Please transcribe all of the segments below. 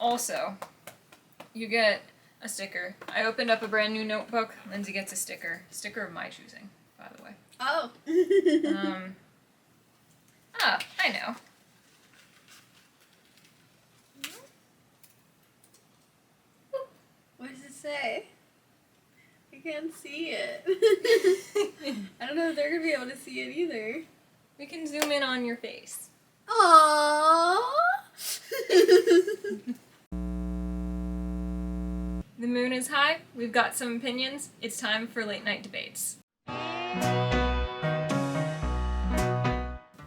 Also, you get a sticker. I opened up a brand new notebook. Lindsay gets a sticker. Sticker of my choosing, by the way. Oh. I know. What does it say? I can't see it. I don't know if they're going to be able to see it either. We can zoom in on your face. Aww. The moon is high. We've got some opinions. It's time for late night debates.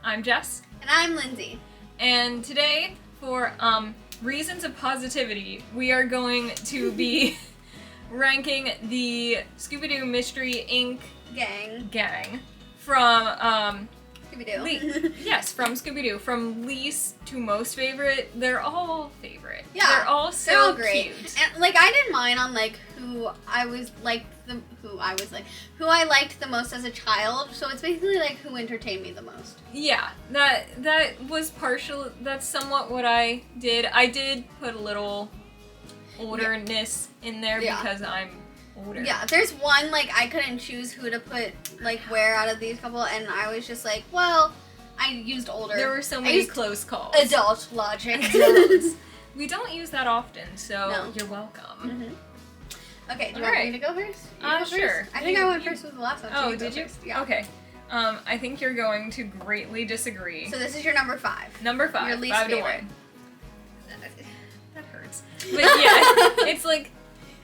I'm Jess. And I'm Lindsay. And today, for reasons of positivity, we are going to be ranking the Scooby Doo Mystery Inc. gang from Scooby Doo. Yes, from Scooby Doo. From least to most favorite, they're all favorite. Yeah, they're all so they're all great. cute. And like I did mine on like who I liked the most as a child. So it's basically like who entertained me the most. Yeah, that was partial. That's somewhat what I did. I did put a little olderness in there because I'm older. Yeah, there's one like I couldn't choose who to put like where out of these couple, and I was just like, well, I used older. There were so many close calls. Adult logic. We don't use that often, so you're welcome. Mm-hmm. Okay, do you want me to go first? Sure. First? I think I went first with the last one. Oh, did you? First. Yeah. Okay. I think you're going to greatly disagree. So this is your number 5. Number 5. Your least 5 to favorite. 1. That hurts. But yeah, it's like.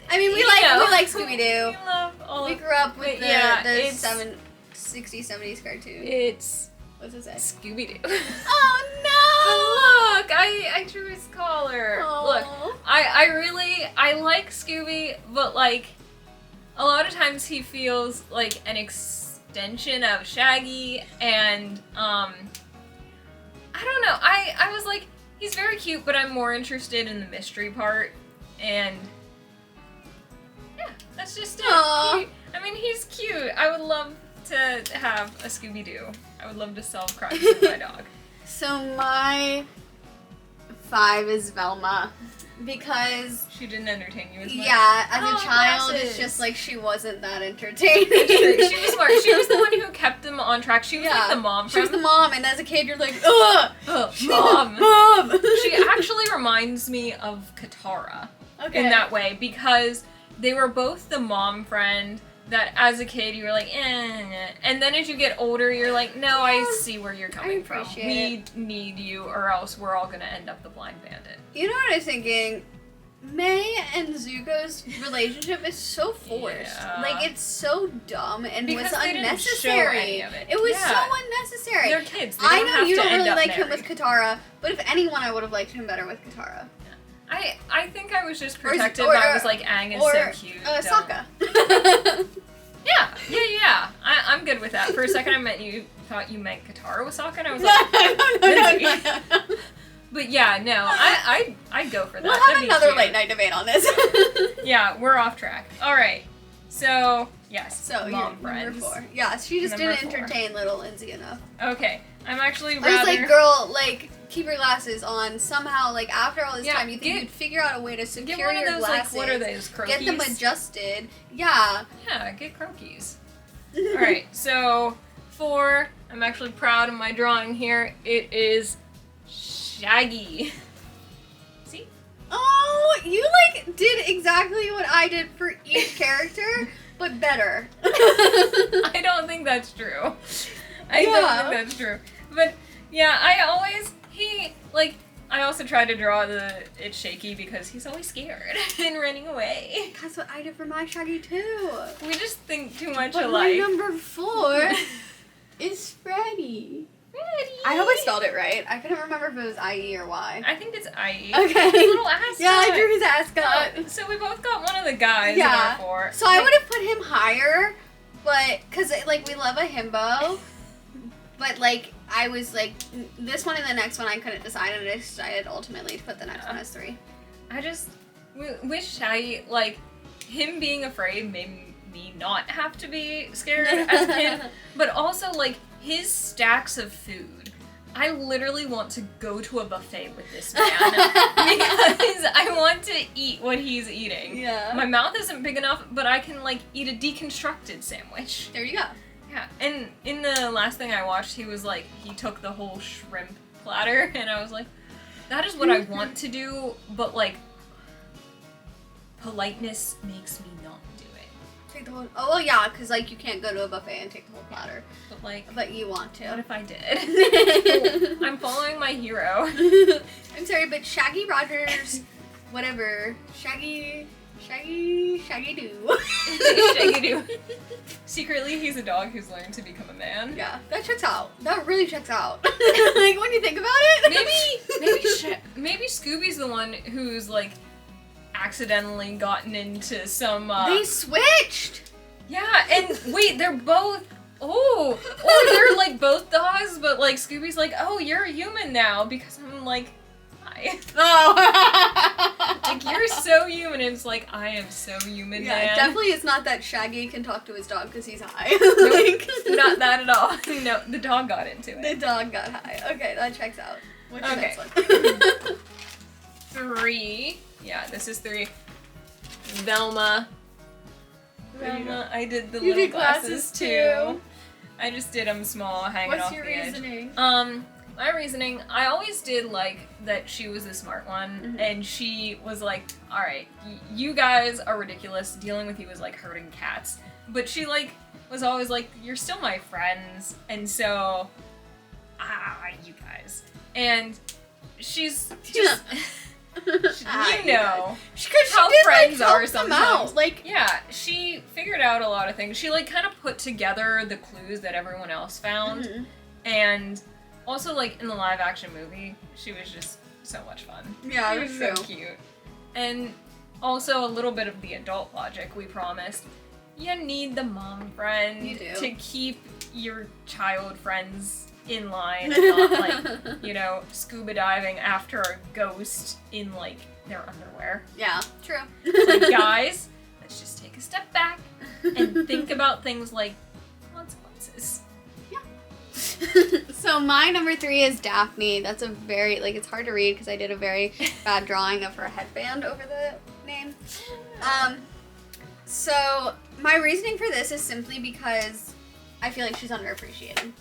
I mean, we like Scooby Doo. We love all We of. grew up with the it's 60s, 70s cartoon. It's What's it say? Scooby Doo. Oh no! Look, I drew his collar. Aww. Look, I like Scooby, but like a lot of times he feels like an extension of Shaggy, and I don't know. I was like, he's very cute, but I'm more interested in the mystery part, and yeah, that's just it. I mean, he's cute. I would love to have a Scooby Doo. I would love to solve crimes with my dog. So my 5 is Velma. Because she didn't entertain you as much. Yeah, as a child, it's just like she wasn't that entertaining. She was smart. She was the one who kept them on track. She was like the mom. She was the mom, and as a kid, you're like, ugh, mom, mom. She actually reminds me of Katara in that way, because they were both the mom friend that as a kid you were like, and then as you get older, you're like, no, I see where you're coming from. We need you, or else we're all gonna end up the blind bandit. You know what I was thinking? May and Zuko's relationship is so forced. Yeah. Like, it's so dumb and because was they unnecessary. Didn't show any of it. It was so unnecessary. They're kids. They I know you don't really like married. him with Katara, but if anyone, I would have liked him better with Katara. I think I was just protected I was like, Aang is so cute. Sokka. Yeah. I'm good with that. For a second I thought you meant Katara with Sokka, and I was like, no. But yeah, no, I'd go for that. We'll have another late night debate on this. Yeah, we're off track. Alright, so, yes, mom friends. Number 4. Yeah, she just Number didn't 4. entertain little Lindsay enough. Okay, I'm actually I was like, girl, like, keep your glasses on. Somehow, like, after all this time, you think you'd figure out a way to secure get one of your those, glasses. like, what are those, croquis? Get them adjusted. Yeah. Yeah, get croquis. Alright, so 4, I'm actually proud of my drawing here. It is Shaggy. See? Oh, you, like, did exactly what I did for each character, but better. I don't think that's true. I don't think that's true. But, yeah, I also tried to draw it's shaky because he's always scared and running away. That's what I did for my Shaggy, too. We just think too much but alike. My number 4 is Freddy. I hope I spelled it right. I couldn't remember if it was I-E or Y. I think it's I-E. Okay. His little ascot. Yeah, I drew his ascot. Oh, so we both got one of the guys in our 4. So I would have put him higher, but, because, like, we love a himbo, but, like, I was, like, this one and the next one I couldn't decide, and I decided ultimately to put the next one as 3. I just wish Shaggy, like, him being afraid made me not have to be scared as a kid, but also, like, his stacks of food I literally want to go to a buffet with this man because I want to eat what he's eating. Yeah. My mouth isn't big enough, but I can like eat a deconstructed sandwich. There you go. Yeah, and in the last thing I watched, he was like, he took the whole shrimp platter, and I was like, that is what I want to do, but like, politeness makes me not do it. Take the whole. Oh well, yeah, because like you can't go to a buffet and take the whole platter. But like, But you want to. what if I did? I'm following my hero. I'm sorry, but Shaggy Rogers, whatever, Shaggy Doo. Shaggy Doo. Secretly, he's a dog who's learned to become a man. Yeah, that checks out. That really checks out. Like when you think about it. Maybe Scooby's the one who's like accidentally gotten into some. They switched. Yeah, and wait, they're both. Oh, they're like both dogs, but like Scooby's like, oh, you're a human now because I'm like, hi. Oh. Like you're so human. And it's like I am so human. Yeah, man. definitely it's not that Shaggy can talk to his dog because he's high. Nope, not that at all. No, the dog got into it. The dog got high. Okay, that checks out. What's the Okay. next one? 3. Yeah, this is 3. Velma. I did the You little did glasses glasses too. I just did them small, hanging What's off your the edge. reasoning? My reasoning, I always did like that she was the smart one, and she was like, all right, you guys are ridiculous. Dealing with you is like hurting cats. But she like was always like, you're still my friends, and so, you guys. And she's just, you know, how did, friends like, are help them sometimes. out. Like, yeah, she figured out a lot of things. She like kind of put together the clues that everyone else found, and also like in the live action movie, she was just so much fun. yeah, She it was was so true. cute, and also a little bit of the adult logic we promised. You need the mom friend You do. to keep your child friends in line, and not like, you know, scuba diving after a ghost in like their underwear. Yeah, true. Like, guys, let's just take a step back and think about things like consequences. So my number 3 is Daphne. That's a very, like, it's hard to read because I did a very bad drawing of her headband over the name. So my reasoning for this is simply because I feel like she's underappreciated.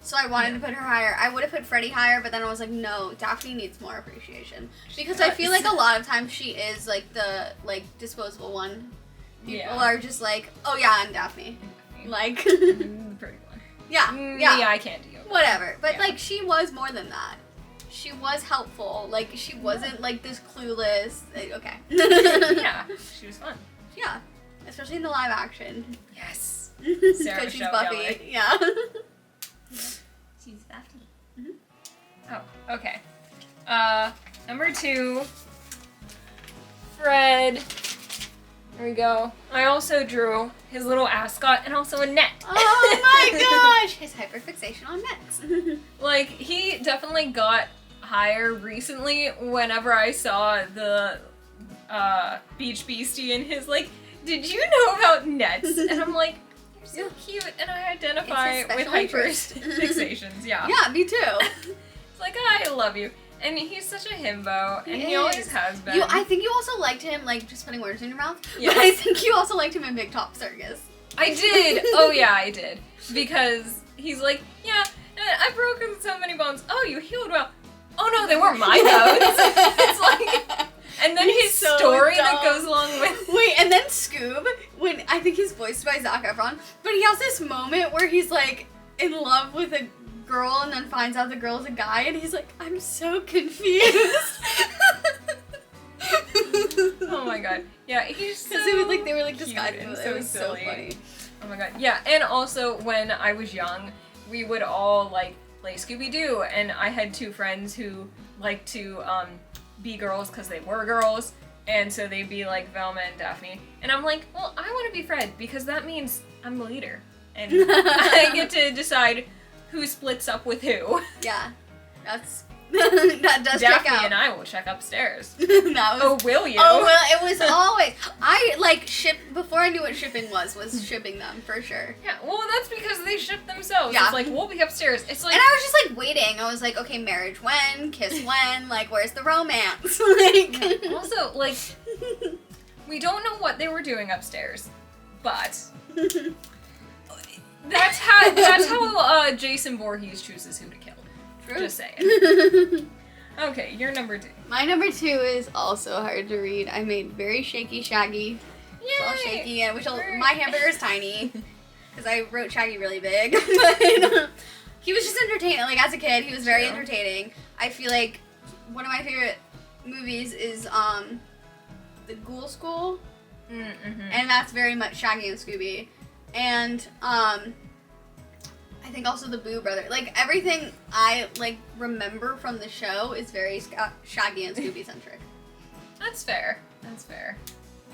So I wanted to put her higher. I would have put Freddie higher, but then I was like, no, Daphne needs more appreciation. Because I feel like a lot of times she is, like, the, like, disposable one. People are just like, oh yeah, I'm Daphne. Like, The pretty one. yeah. Yeah, I can't do it. Whatever. But, Yeah. like, she was more than that. She was helpful. Like, she wasn't, like, this clueless. Okay. Yeah, she was fun. Yeah. Especially in the live action. Yes. Because Sarah she's Michelle Buffy. Gellar. Yeah. She's Daphne. Oh, okay. Number 2, Fred. There we go. I also drew his little ascot and also a net. Oh my gosh! His hyperfixation on nets. Like, he definitely got higher recently whenever I saw the Beach Beastie and his, like, did you know about nets? And I'm like, you're so cute, and I identify It's his with special interest. hyperfixations, yeah. Yeah, me too. It's like, I love you. And he's such a himbo, and he is. always has been. I think you also liked him, like, just putting words in your mouth. Yes. But I think you also liked him in Big Top Circus. I did! Oh yeah, I did. Because he's like, yeah, I've broken so many bones. Oh, you healed well. Oh no, they weren't my bones. It's like, and then He's his so story dumb. that goes along with. Wait, and then Scoob, when I think he's voiced by Zac Efron, but he has this moment where he's like in love with a girl and then finds out the girl's a guy and he's like, I'm so confused. Oh my god. Yeah, he's so Because it was like they were like cute disguising and it. so It was silly. so funny. Oh my god. Yeah, and also when I was young, we would all like play Scooby Doo, and I had 2 friends who liked to be girls because they were girls, and so they'd be like Velma and Daphne. And I'm like, well, I want to be Fred because that means I'm the leader, and I get to decide who splits up with who. Yeah, that's That does check Daphne out. and I will check upstairs. That was, Oh, will you? oh, well, it was always. I, like, before I knew what shipping was shipping them, for sure. Yeah, well, that's because they ship themselves. Yeah. It's like, we'll be upstairs. It's like... And I was just, like, waiting. I was like, okay, marriage when? Kiss when? Like, where's the romance? Like... Also, like, we don't know what they were doing upstairs, but... That's how Jason Voorhees chooses who to kill. True. Just saying. Okay, you're number 2. My number 2 is also hard to read. I made very shaky Shaggy. It's all Yay! shaky, and my hamburger is tiny because I wrote Shaggy really big. But he was just entertaining. Like as a kid, he was very entertaining. I feel like one of my favorite movies is The Ghoul School, and that's very much Shaggy and Scooby, and I think also the Boo Brother. Like everything I like remember from the show is very Shaggy and Scooby centric. That's fair. That's fair.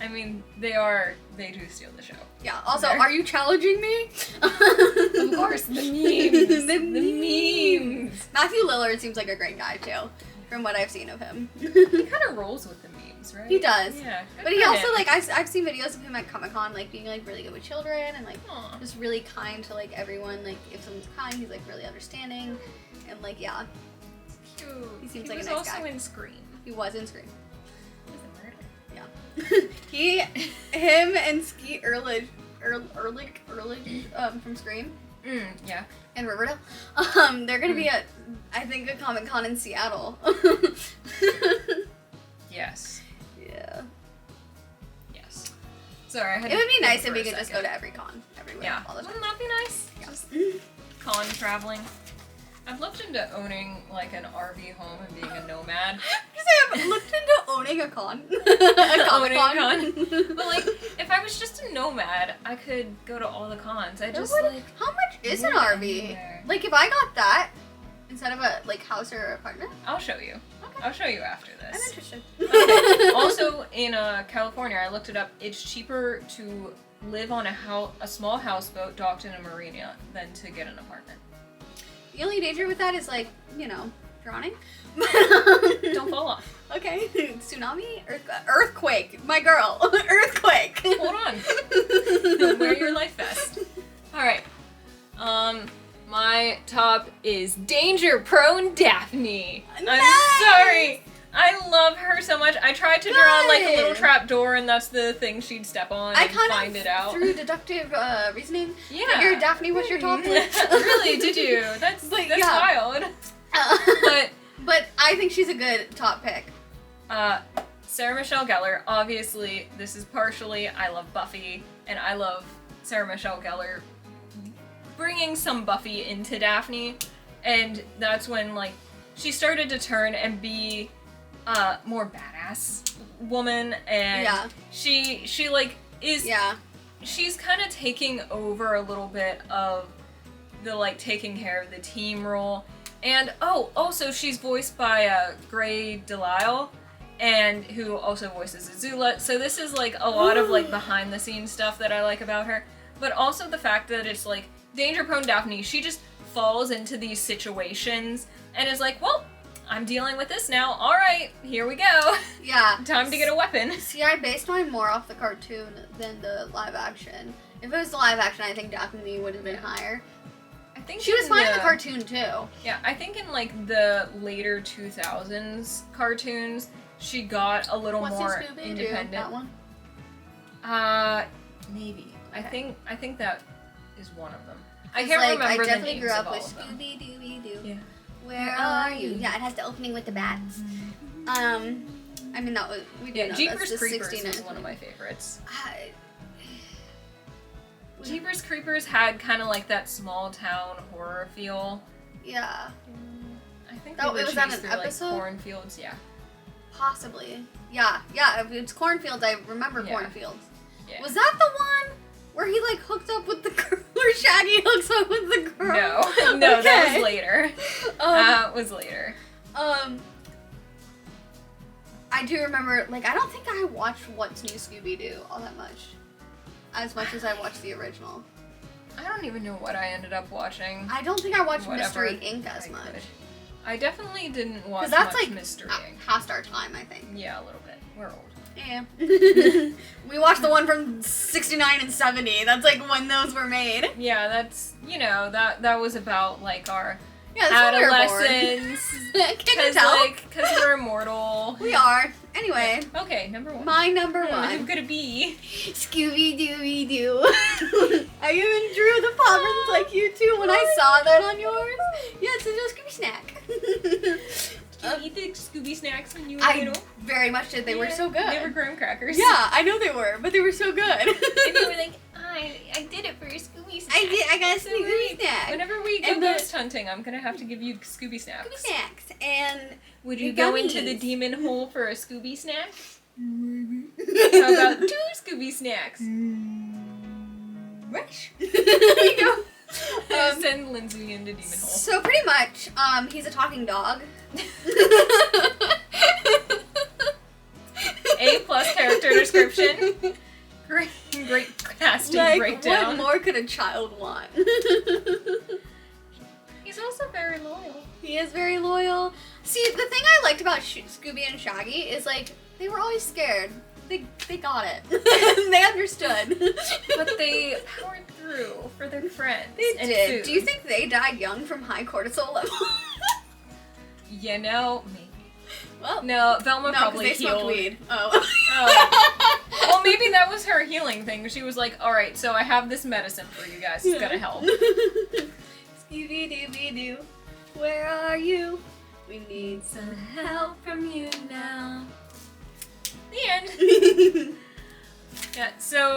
I mean, they do steal the show. Yeah. Also, are you challenging me? Of course, the memes. the memes. Matthew Lillard seems like a great guy too, from what I've seen of him. He kind of rolls with the memes, right? He does. Yeah. But he also like I've seen videos of him at Comic-Con like being like really good with children and like just really kind to like everyone. Like if someone's crying, he's like really understanding and like yeah. Cute. He seems like a nice guy. He was also guy. in Scream. He was in Scream. He was a murder. Him and Skeet Ulrich from Scream. Yeah. And Riverdale. They're gonna be at I think a Comic-Con in Seattle. Yes. Yeah. Yes. Sorry, I had It would be to nice think if we for a could just second. go to every con everywhere Yeah. all the time. Wouldn't that be nice? Yeah. Just con traveling. I've looked into owning like an RV home and being a nomad. I've looked into owning a con. Owning a con. But like, if I was just a nomad, I could go to all the cons. I just like. How much is an live RV? anywhere. Like if I got that instead of a like house or apartment. I'll show you. Okay. I'll show you after I'm this. interested. Okay. Also, in California, I looked it up. It's cheaper to live on a small houseboat docked in a marina than to get an apartment. The only danger with that is like, you know, drowning. Don't fall off. Okay. Tsunami? Earthquake. My girl. Earthquake. Hold on. Wear your life vest. Alright. My top is danger-prone Daphne. Nice! I'm sorry. I love her so much. I tried to draw like a little Good. trap door, and that's the thing she'd step on and find it out. Through deductive reasoning, Yeah. figured Daphne was your top list. Really? Did you? That's wild. But I think she's a good top pick. Sarah Michelle Gellar. Obviously, this is partially I love Buffy, and I love Sarah Michelle Gellar bringing some Buffy into Daphne, and that's when like she started to turn and be more badass woman, and she like is she's kind of taking over a little bit of the like taking care of the team role. And also she's voiced by Gray Delisle, and who also voices Azula. So this is like a lot of like behind the scenes stuff that I like about her. But also the fact that it's like danger prone Daphne, she just falls into these situations and is like, well, I'm dealing with this now. Alright, here we go. Yeah. Time to get a weapon. See, I based mine more off the cartoon than the live action. If it was the live action, I think Daphne would have been higher. I think she was fine in the cartoon too. Yeah, I think in like the later 2000s cartoons, she got a little more independent. That one? Maybe. Okay. I think that is one of them. I can't remember the names of all of them. I definitely grew up with Scooby Doo. Yeah. Where are you? Yeah, it has the opening with the bats. I mean that was we did know Jeepers that's the Creepers 69. was one of my favorites. Was Jeepers Creepers had kind of like that small town horror feel. Yeah. I think Oh, they it were was on chased an through episode? like cornfields. Yeah. Possibly. Yeah. If it's cornfields, I remember cornfields. Yeah. Was that the one where he like hooked up with the girl, where Shaggy hooks up with the girl? No, that was later. That was later. I do remember, like, I don't think I watched What's New Scooby Doo all that much. As much as I watched the original. I don't even know what I ended up watching. I don't think I watched Whatever Mystery Inc. as I much. could. I definitely didn't watch that's much like mystery. past our time, I think. Yeah, a little bit. We're old. Yeah. We watched the one from 69 and 70. That's like when those were made. Yeah, that's, you know, that was about like our Yeah, that's when we were born. adolescence. Can you tell? Because we're immortal. We are. Anyway. Okay, number one. My number Who one. could it be? Scooby Dooby Doo. I even drew the paw like you too when I saw that on yours. Yeah, it's a little Scooby snack. Did you eat the Scooby snacks when you were I little? very much did. They were so good. They were graham crackers. Yeah, I know they were, but they were so good. And you were like, I did it for a Scooby snack. I got a So Scooby snack. Whenever we go ghost hunting, I'm gonna have to give you Scooby snacks. Scooby snacks. And would you go into the demon hole for a Scooby snack? How about 2 Scooby snacks? Rush. There you go. Send Lindsay into demon hole. So pretty much, he's a talking dog. A+ character description. Great casting breakdown. What more could a child want? He's also very loyal. He is very loyal. See, the thing I liked about Scooby and Shaggy is like they were always scared. They got it. They understood. But they powered through for their friends. They and did. Food. Do you think they died young from high cortisol level? You know, maybe. Well, No, Velma probably they smoked healed. weed. Oh. Oh. Well, maybe that was her healing thing. She was like, alright, so I have this medicine for you guys. It's gonna help. Scooby Dooby Doo, where are you? We need some help from you now. The end. Yeah, so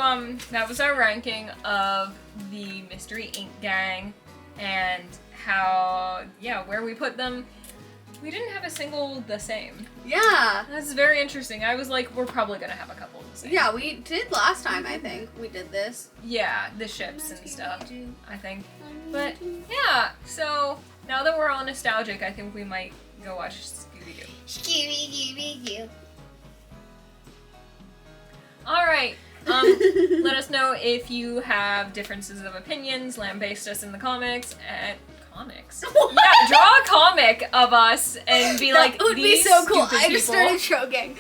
that was our ranking of the Mystery Inc. gang and how, yeah, where we put them. We didn't have a single the same. Yeah. That's very interesting. I was like, we're probably gonna have a couple the same. Yeah, we did last time, I think. We did this. Yeah, the ships and stuff, I think. But, yeah, so now that we're all nostalgic, I think we might go watch Scooby Doo. Scooby Dooby Doo. Alright, let us know if you have differences of opinions, lambaste us in the comics, and comics? Yeah, draw a comic of us and be like, that would these be so cool. stupid I just people. started choking.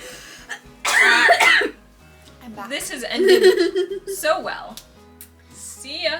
I'm back. This has ended so well. See ya.